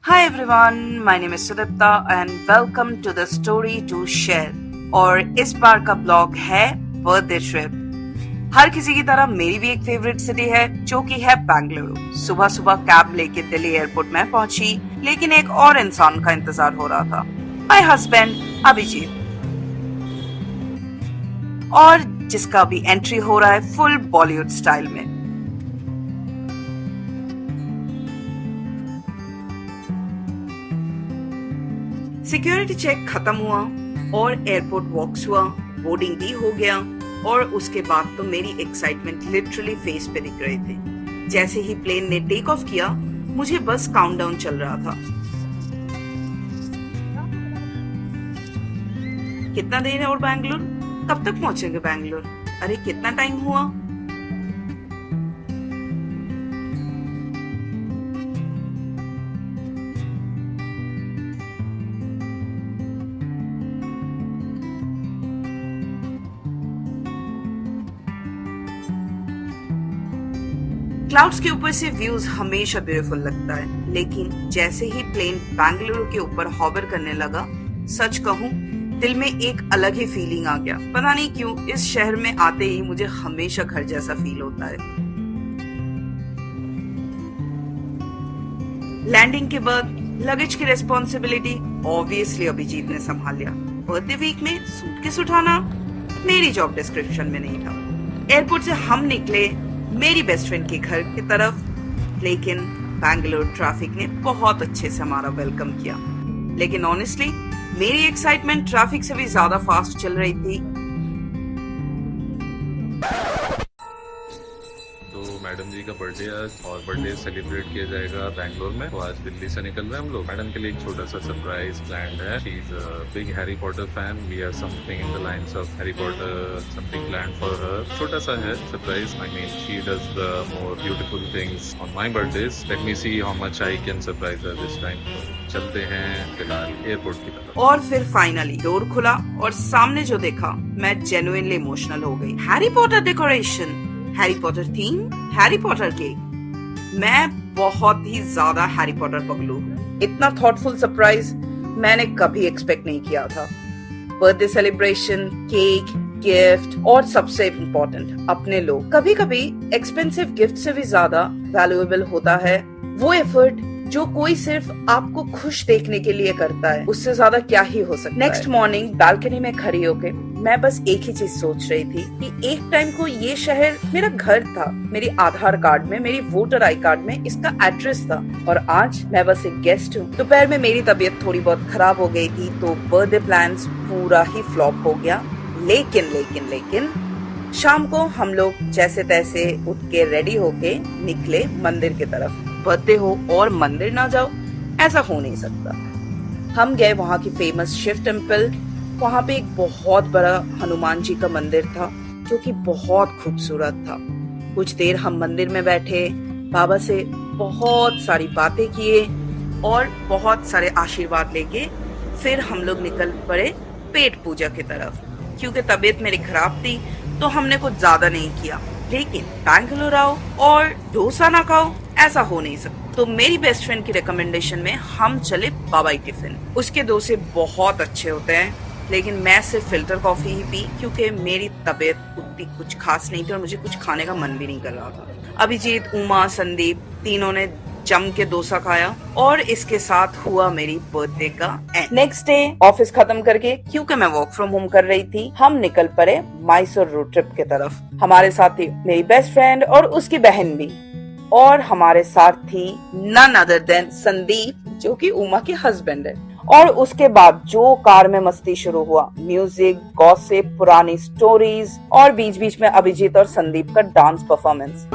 Hi everyone, my name is Sudipta and welcome to the Story to Share। और इस बार का blog है birthday trip. हर किसी की तरह मेरी भी एक फेवरेट सिटी है जो कि है बेंगलुरु। सुबह सुबह कैब लेके दिल्ली एयरपोर्ट में पहुंची, लेकिन एक और इंसान का इंतजार हो रहा था, माय हस्बैंड अभिजीत, और जिसका भी एंट्री हो रहा है फुल बॉलीवुड स्टाइल में। सिक्योरिटी चेक खत्म हुआ और एयरपोर्ट वॉक्स हुआ, बोर्डिंग भी हो गया और उसके बाद तो मेरी एक्साइटमेंट लिटरली फेस पे दिख रहे थे। जैसे ही प्लेन ने टेक ऑफ किया, मुझे बस काउंटडाउन चल रहा था। कितना देर है और बैंगलोर? कब तक पहुंचेंगे बैंगलोर? अरे कितना टाइम हुआ? क्लाउड्स के ऊपर से व्यूज हमेशा ब्यूटीफुल लगता है, लेकिन जैसे ही प्लेन बेंगलुरु के ऊपर हॉवर करने लगा, सच कहूं दिल में एक अलग ही फीलिंग आ गया। पता नहीं क्यों इस शहर में आते ही मुझे हमेशा घर जैसा फील होता है। लैंडिंग के बाद लगेज की रिस्पॉन्सिबिलिटी ऑब्वियसली अभिजीत ने संभाल लिया। बर्थडे वीक में सूटकेस उठाना मेरी जॉब डिस्क्रिप्शन में नहीं था। एयरपोर्ट से हम निकले मेरी बेस्ट फ्रेंड के घर की तरफ, लेकिन बैंगलोर ट्रैफिक ने बहुत अच्छे से हमारा वेलकम किया। लेकिन ऑनेस्टली मेरी एक्साइटमेंट ट्रैफिक से भी ज्यादा फास्ट चल रही थी। मैडम जी का बर्थडे आज, और बर्थडे सेलिब्रेट किया जाएगा बैंगलोर में। तो आज दिल्ली से निकल रहे हैं हम लोग। मैडम के लिए एक छोटा सा सरप्राइज प्लान्ड है। She is a big Harry Potter fan. We have something in the lines of Harry Potter, something planned for her. छोटा सा है surprise. I mean she does the more beautiful things on my birthdays. Let me see how much I can surprise her this time. चलते हैं फिलहाल airport की तरफ। और फिर फाइनली डोर खुला और सामने जो देखा, मैं जेन्युइनली इमोशनल हो गई। Harry Potter decoration, Harry Potter theme, Harry Potter cake. मैं बहुत ही ज्यादा हैरी पॉटर पगलू हूँ। इतना थॉटफुल सरप्राइज मैंने कभी एक्सपेक्ट नहीं किया था। बर्थडे सेलिब्रेशन, केक, गिफ्ट और सबसे इम्पोर्टेंट अपने लोग। कभी कभी एक्सपेंसिव गिफ्ट से भी ज्यादा वैल्यूएबल होता है वो एफर्ट जो कोई सिर्फ आपको खुश देखने के लिए करता है। उससे ज्यादा क्या ही हो सकता है। नेक्स्ट मॉर्निंग बालकनी में खड़ी होके मैं बस एक ही चीज सोच रही थी कि एक टाइम को ये शहर मेरा घर था। मेरी आधार कार्ड में, मेरी वोटर आई कार्ड में इसका एड्रेस था, और आज मैं बस एक गेस्ट हूँ। दोपहर में मेरी तबीयत थोड़ी बहुत खराब हो गई थी, तो बर्थडे प्लान्स पूरा ही फ्लॉप हो गया। लेकिन शाम को हम लोग जैसे तैसे उठ के रेडी होके निकले मंदिर की तरफ। बर्थडे हो और मंदिर ना जाओ, ऐसा हो नहीं सकता। हम गए वहाँ की फेमस शिव टेम्पल। वहाँ पे एक बहुत बड़ा हनुमान जी का मंदिर था जो कि बहुत खूबसूरत था। कुछ देर हम मंदिर में बैठे, बाबा से बहुत सारी बातें किए और बहुत सारे आशीर्वाद लेके फिर हम लोग निकल पड़े पेट पूजा की तरफ। क्योंकि तबीयत मेरी खराब थी तो हमने कुछ ज्यादा नहीं किया, लेकिन बैंगलोर आओ और डोसा ना खाओ, ऐसा हो नहीं सकता। तो मेरी बेस्ट फ्रेंड की रिकमेंडेशन में हम चले बाबाई टिफिन। उसके डोसे बहुत अच्छे होते हैं, लेकिन मैं सिर्फ फिल्टर कॉफी ही पी क्योंकि मेरी तबीयत उतनी कुछ खास नहीं थी और मुझे कुछ खाने का मन भी नहीं कर रहा था। अभिजीत, उमा, संदीप तीनों ने जम के डोसा खाया और इसके साथ हुआ मेरी बर्थडे का एंड। नेक्स्ट डे ऑफिस खत्म करके, क्योंकि मैं वर्क फ्रॉम होम कर रही थी, हम निकल पड़े मैसूर रोड ट्रिप की तरफ। हमारे साथ थी मेरी बेस्ट फ्रेंड और उसकी बहन भी, और हमारे साथ थी नन अदर देन संदीप जो कि उमा के हस्बैंड है। और उसके बाद जो कार में मस्ती शुरू हुआ, म्यूजिक, गॉसिप, पुरानी स्टोरीज और बीच बीच में अभिजीत और संदीप का डांस परफॉर्मेंस।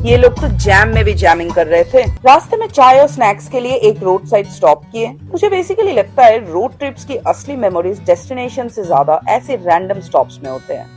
ये लोग तो जैम में भी जैमिंग कर रहे थे। रास्ते में चाय और स्नैक्स के लिए एक रोड साइड स्टॉप किए। मुझे बेसिकली लगता है रोड ट्रिप्स की असली मेमोरीज डेस्टिनेशन से ज्यादा ऐसे रैंडम स्टॉप्स में होते हैं।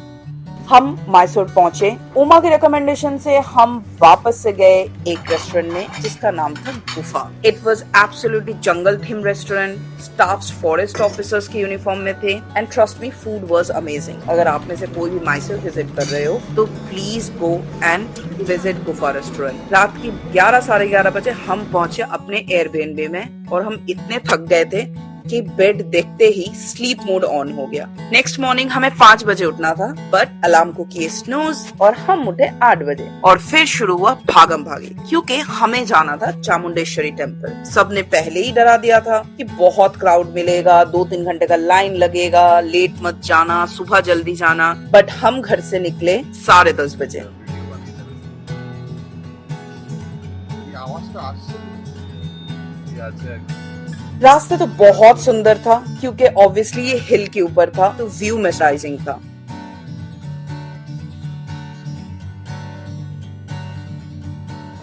हम मैसूर पहुंचे। उमा के रिकमेंडेशन से हम वापस से गए एक रेस्टोरेंट में जिसका नाम था गुफा। It was absolutely jungle theme restaurant. Staffs forest officers के यूनिफॉर्म में थे and trust me food was amazing. अगर आप में से कोई भी मैसूर विजिट कर रहे हो तो प्लीज गो एंड विजिट गुफा रेस्टोरेंट। रात की 11 साढ़े 11 बजे हम पहुंचे अपने एयरबीएनबी में और हम इतने थक गए थे कि बेड देखते ही स्लीप मोड ऑन हो गया। नेक्स्ट मॉर्निंग हमें 5 बजे उठना था बट अलार्म को किए स्नूज और हम उठे 8 बजे और फिर शुरू हुआ भागम भागी क्योंकि हमें जाना था चामुंडेश्वरी टेम्पल। सबने पहले ही डरा दिया था कि बहुत क्राउड मिलेगा, 2-3 घंटे का लाइन लगेगा, लेट मत जाना, सुबह जल्दी जाना। बट हम घर से निकले 10:30 बजे। रास्ता तो बहुत सुंदर था क्योंकि ऑब्वियसली ये हिल के ऊपर था तो व्यू मेस्मराइजिंग था।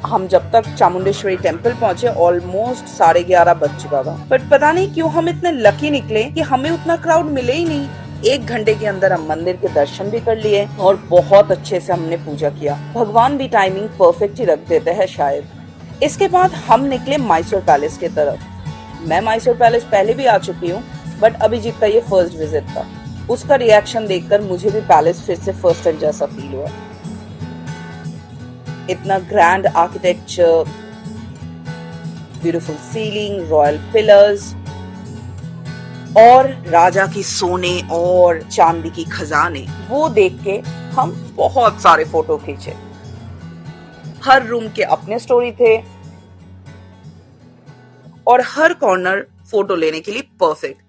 हम जब तक चामुंडेश्वरी टेम्पल पहुंचे ऑलमोस्ट 11:30 बज चुका था। बट पता नहीं क्यों हम इतने लकी निकले कि हमें उतना क्राउड मिले ही नहीं। 1 घंटे के अंदर हम मंदिर के दर्शन भी कर लिए और बहुत अच्छे से हमने पूजा किया। भगवान भी टाइमिंग परफेक्ट ही रख देते हैं शायद। इसके बाद हम निकले मैसूर पैलेस की तरफ। मैं मैसूर पैलेस पहले भी आ चुकी हूँ बट अभिजीत का ये फर्स्ट विजिट था। उसका रिएक्शन देखकर मुझे भी पैलेस फिर से फर्स्ट टाइम जैसा फील हुआ। इतना grand architecture, beautiful ceiling, royal pillars और राजा की सोने और चांदी की खजाने, वो देख के हम बहुत सारे फोटो खींचे। हर रूम के अपने स्टोरी थे और हर कॉर्नर फोटो लेने के लिए परफेक्ट।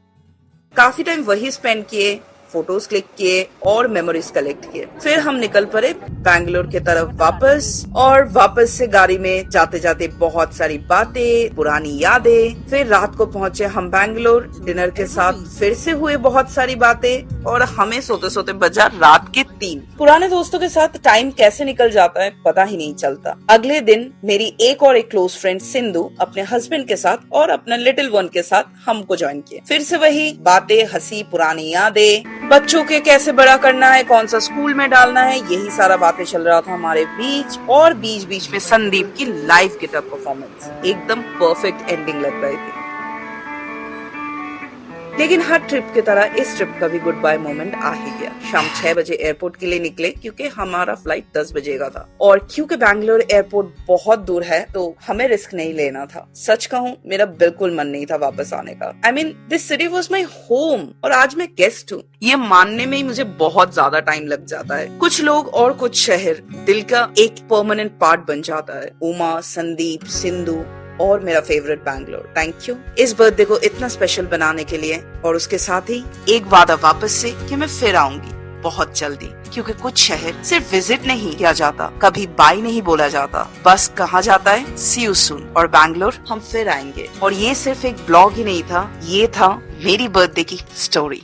काफी टाइम वही स्पेंड किए, फोटोज क्लिक किए और मेमोरीज कलेक्ट किए। फिर हम निकल पड़े बैंगलोर की तरफ वापस और वापस से गाड़ी में जाते जाते बहुत सारी बातें, पुरानी यादें। फिर रात को पहुंचे हम बैंगलोर। डिनर के साथ फिर से हुए बहुत सारी बातें और हमें सोते सोते बजा रात के 3। पुराने दोस्तों के साथ टाइम कैसे निकल जाता है पता ही नहीं चलता। अगले दिन मेरी एक क्लोज फ्रेंड सिंधु अपने हस्बैंड के साथ और अपने लिटिल वन के साथ हमको ज्वाइन किए। फिर से वही बातें, हंसी, पुरानी यादें, बच्चों के कैसे बड़ा करना है, कौन सा स्कूल में डालना है, यही सारा बातें चल रहा था हमारे बीच। और बीच बीच में संदीप की लाइव गिटार परफॉर्मेंस एकदम परफेक्ट एंडिंग लग रही थी। लेकिन हर ट्रिप की तरह इस ट्रिप का भी गुड बाय मोमेंट आ ही गया। शाम 6 बजे एयरपोर्ट के लिए निकले क्योंकि हमारा फ्लाइट 10 बजे का था और क्योंकि बैंगलोर एयरपोर्ट बहुत दूर है तो हमें रिस्क नहीं लेना था। सच कहूँ मेरा बिल्कुल मन नहीं था वापस आने का। I mean, this city was my home और आज मैं गेस्ट हूँ। ये मानने में ही मुझे बहुत ज्यादा टाइम लग जाता है। कुछ लोग और कुछ शहर दिल का एक परमानेंट पार्ट बन जाता है। उमा, संदीप, सिंधु और मेरा फेवरेट बैंगलोर। थैंक यू इस बर्थडे को इतना स्पेशल बनाने के लिए। और उसके साथ ही एक वादा वापस से कि मैं फिर आऊंगी बहुत जल्दी, क्योंकि कुछ शहर सिर्फ विजिट नहीं किया जाता, कभी बाय नहीं बोला जाता, बस कहा जाता है सी यू सून। और बैंगलोर हम फिर आएंगे। और ये सिर्फ एक ब्लॉग ही नहीं था, ये था मेरी बर्थडे की स्टोरी।